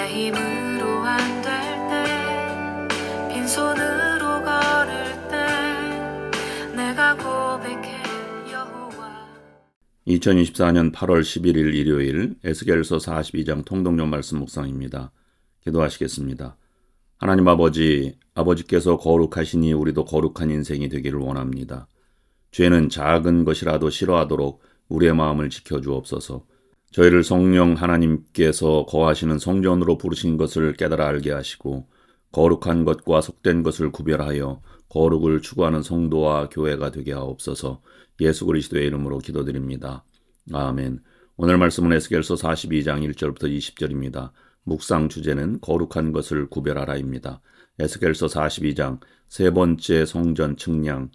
힘으로 안 될 때, 빈손으로 걸을 때 내가 고백해 여호와. 2024년 8월 11일 일요일 에스겔서 42장 통독용 말씀 묵상입니다. 기도하시겠습니다. 하나님 아버지께서 거룩하시니 우리도 거룩한 인생이 되기를 원합니다. 죄는 작은 것이라도 싫어하도록 우리의 마음을 지켜주옵소서. 저희를 성령 하나님께서 거하시는 성전으로 부르신 것을 깨달아 알게 하시고 거룩한 것과 속된 것을 구별하여 거룩을 추구하는 성도와 교회가 되게 하옵소서. 예수 그리스도의 이름으로 기도드립니다. 아멘. 오늘 말씀은 에스겔서 42장 1절부터 20절입니다. 묵상 주제는 거룩한 것을 구별하라입니다. 에스겔서 42장 세 번째 성전 측량,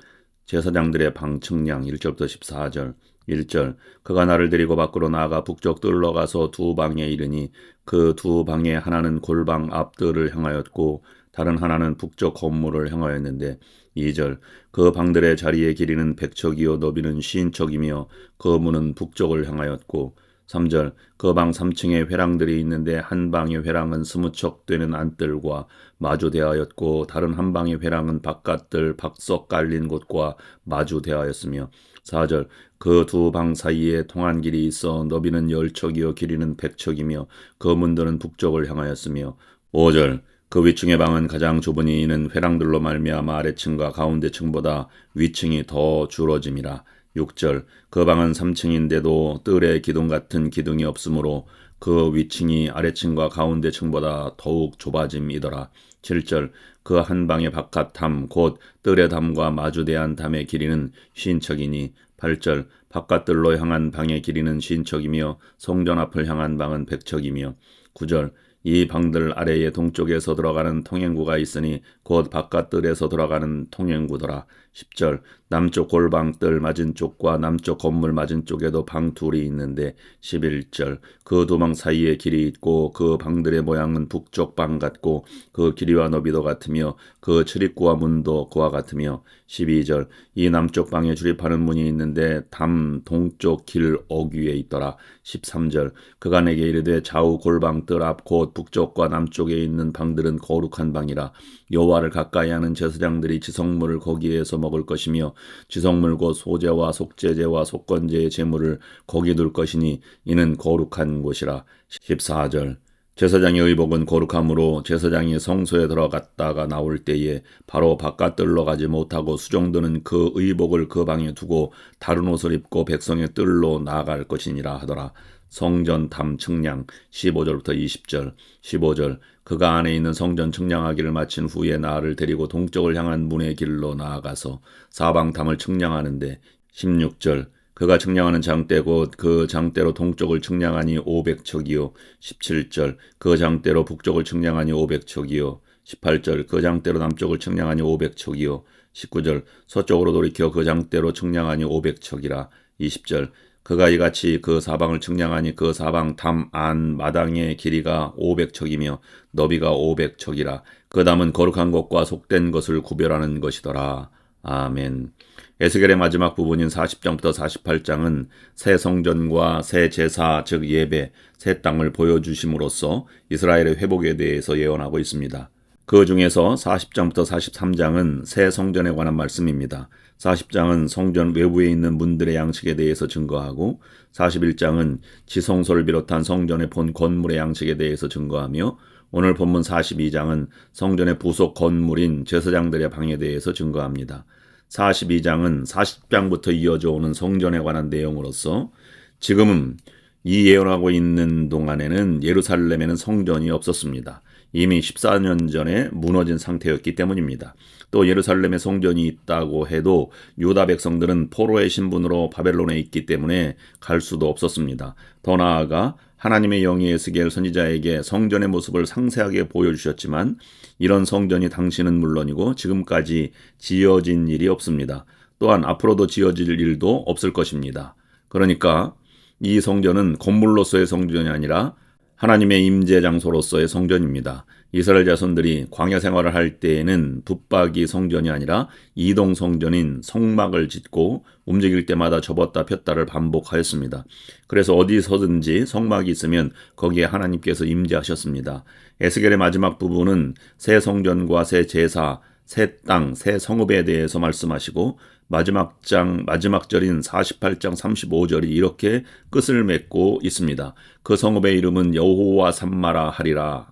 제사장들의 방 측량 1절부터 14절. 1절 그가 나를 데리고 밖으로 나아가 북쪽 뜰로 가서 두 방에 이르니 그 두 방에 하나는 골방 앞뜰을 향하였고 다른 하나는 북쪽 건물을 향하였는데 2절 그 방들의 자리의 길이는 100척이요 너비는 50척이며 그 문은 북쪽을 향하였고 3절 그 방 3층에 회랑들이 있는데 한 방의 회랑은 20척 되는 안뜰과 마주대하였고 다른 한 방의 회랑은 바깥뜰 박석 깔린 곳과 마주대하였으며 4절 그 두 방 사이에 통한 길이 있어 너비는 10척이요 길이는 100척이며 그 문들은 북쪽을 향하였으며 5절 그 위층의 방은 가장 좁으니 이는 회랑들로 말미암아 아래층과 가운데 층보다 위층이 더 줄어짐이라. 6절 그 방은 3층인데도 뜰에 기둥 같은 기둥이 없으므로 그 위층이 아래층과 가운데 층보다 더욱 좁아짐이더라. 7절 그 한 방의 바깥 담 곧 뜰의 담과 마주대한 담의 길이는 50척이니 8절 바깥뜰로 향한 방의 길이는 50척이며 성전 앞을 향한 방은 100척이며 9절 이 방들 아래에 동쪽에서 들어가는 통행구가 있으니 곧 바깥뜰에서 들어가는 통행구더라. 10절 남쪽 골방 뜰 맞은 쪽과 남쪽 건물 맞은 쪽에도 방 둘이 있는데 11절 그 두 방 사이에 길이 있고 그 방들의 모양은 북쪽 방 같고 그 길이와 너비도 같으며 그 출입구와 문도 그와 같으며 12절 이 남쪽 방에 출입하는 문이 있는데 담 동쪽 길 어귀에 있더라. 13절 그가 내게 이르되 좌우 골방 뜰 앞 곧 북쪽과 남쪽에 있는 방들은 거룩한 방이라. 여호와를 가까이 하는 제사장들이 지성물을 거기에서 먹을 것이며 지성물 곧 소제와 속죄제와 속건제의 제물을 거기 둘 것이니 이는 거룩한 곳이라. 14절 제사장의 의복은 거룩함으로 제사장이 성소에 들어갔다가 나올 때에 바로 바깥뜰로 가지 못하고 수종드는 그 의복을 그 방에 두고 다른 옷을 입고 백성의 뜰로 나아갈 것이니라 하더라. 성전 담 측량 15절부터 20절 15절 그가 안에 있는 성전 측량하기를 마친 후에 나를 데리고 동쪽을 향한 문의 길로 나아가서 사방 담을 측량하는데 16절 그가 측량하는 장대 곧 그 장대로 동쪽을 측량하니 500척이요 17절 그 장대로 북쪽을 측량하니 500척이요 18절 그 장대로 남쪽을 측량하니 500척이요 19절 서쪽으로 돌이켜 그 장대로 측량하니 500척이라 20절 그가 이같이 그 사방을 측량하니 그 사방 담 안 마당의 길이가 500척이며 너비가 500척이라. 그 담은 거룩한 것과 속된 것을 구별하는 것이더라. 아멘. 에스겔의 마지막 부분인 40장부터 48장은 새 성전과 새 제사 즉 예배, 새 땅을 보여주심으로써 이스라엘의 회복에 대해서 예언하고 있습니다. 그 중에서 40장부터 43장은 새 성전에 관한 말씀입니다. 40장은 성전 외부에 있는 문들의 양식에 대해서 증거하고 41장은 지성소를 비롯한 성전의 본 건물의 양식에 대해서 증거하며 오늘 본문 42장은 성전의 부속 건물인 제사장들의 방에 대해서 증거합니다. 42장은 40장부터 이어져 오는 성전에 관한 내용으로서 지금은 이 예언하고 있는 동안에는 예루살렘에는 성전이 없었습니다. 이미 14년 전에 무너진 상태였기 때문입니다. 또 예루살렘에 성전이 있다고 해도 유다 백성들은 포로의 신분으로 바벨론에 있기 때문에 갈 수도 없었습니다. 더 나아가 하나님의 영이 에스겔 선지자에게 성전의 모습을 상세하게 보여주셨지만 이런 성전이 당시는 물론이고 지금까지 지어진 일이 없습니다. 또한 앞으로도 지어질 일도 없을 것입니다. 그러니까 이 성전은 건물로서의 성전이 아니라 하나님의 임재 장소로서의 성전입니다. 이스라엘 자손들이 광야 생활을 할 때에는 붙박이 성전이 아니라 이동 성전인 성막을 짓고 움직일 때마다 접었다 폈다를 반복하였습니다. 그래서 어디서든지 성막이 있으면 거기에 하나님께서 임재하셨습니다. 에스겔의 마지막 부분은 새 성전과 새 제사, 새 땅, 새 성읍에 대해서 말씀하시고 마지막 절인 48장 35절이 이렇게 끝을 맺고 있습니다. 그 성읍의 이름은 여호와 삼마라 하리라.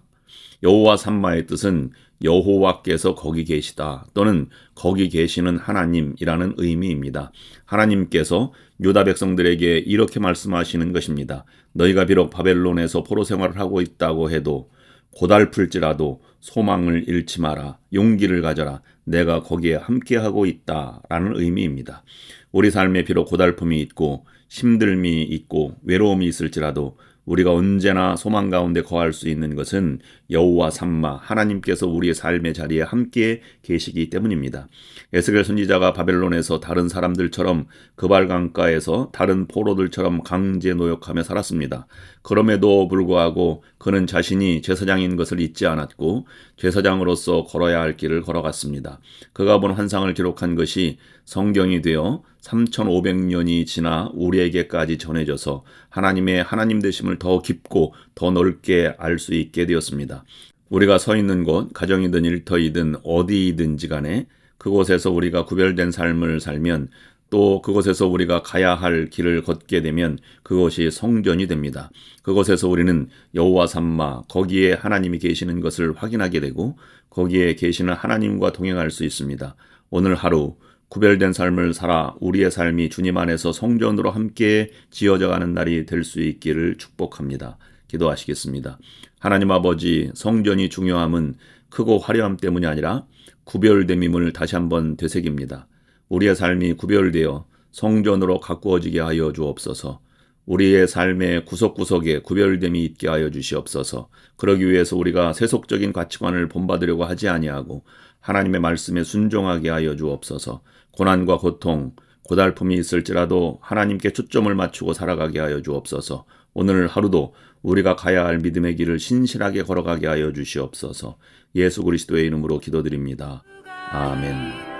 여호와 삼마의 뜻은 여호와께서 거기 계시다 또는 거기 계시는 하나님이라는 의미입니다. 하나님께서 유다 백성들에게 이렇게 말씀하시는 것입니다. 너희가 비록 바벨론에서 포로 생활을 하고 있다고 해도 고달플지라도 소망을 잃지 마라. 용기를 가져라. 내가 거기에 함께하고 있다라는 의미입니다. 우리 삶에 비록 고달픔이 있고 힘듦이 있고 외로움이 있을지라도 우리가 언제나 소망 가운데 거할 수 있는 것은 여호와 삼마 하나님께서 우리의 삶의 자리에 함께 계시기 때문입니다. 에스겔 선지자가 바벨론에서 다른 사람들처럼 그발 강가에서 다른 포로들처럼 강제 노역하며 살았습니다. 그럼에도 불구하고 그는 자신이 제사장인 것을 잊지 않았고 제사장으로서 걸어야 할 길을 걸어갔습니다. 그가 본 환상을 기록한 것이 성경이 되어 3500년이 지나 우리에게까지 전해져서 하나님의 하나님 되심을 더 깊고 더 넓게 알 수 있게 되었습니다. 우리가 서 있는 곳, 가정이든 일터이든 어디이든지 간에 그곳에서 우리가 구별된 삶을 살면 또 그곳에서 우리가 가야 할 길을 걷게 되면 그것이 성전이 됩니다. 그곳에서 우리는 여호와 삼마, 거기에 하나님이 계시는 것을 확인하게 되고 거기에 계시는 하나님과 동행할 수 있습니다. 오늘 하루 구별된 삶을 살아 우리의 삶이 주님 안에서 성전으로 함께 지어져 가는 날이 될 수 있기를 축복합니다. 기도하시겠습니다. 하나님 아버지, 성전이 중요함은 크고 화려함 때문이 아니라 구별됨임을 다시 한번 되새깁니다. 우리의 삶이 구별되어 성전으로 가꾸어지게 하여 주옵소서. 우리의 삶의 구석구석에 구별됨이 있게 하여 주시옵소서. 그러기 위해서 우리가 세속적인 가치관을 본받으려고 하지 아니하고 하나님의 말씀에 순종하게 하여 주옵소서. 고난과 고통, 고달픔이 있을지라도 하나님께 초점을 맞추고 살아가게 하여 주옵소서. 오늘 하루도 우리가 가야 할 믿음의 길을 신실하게 걸어가게 하여 주시옵소서. 예수 그리스도의 이름으로 기도드립니다. 아멘.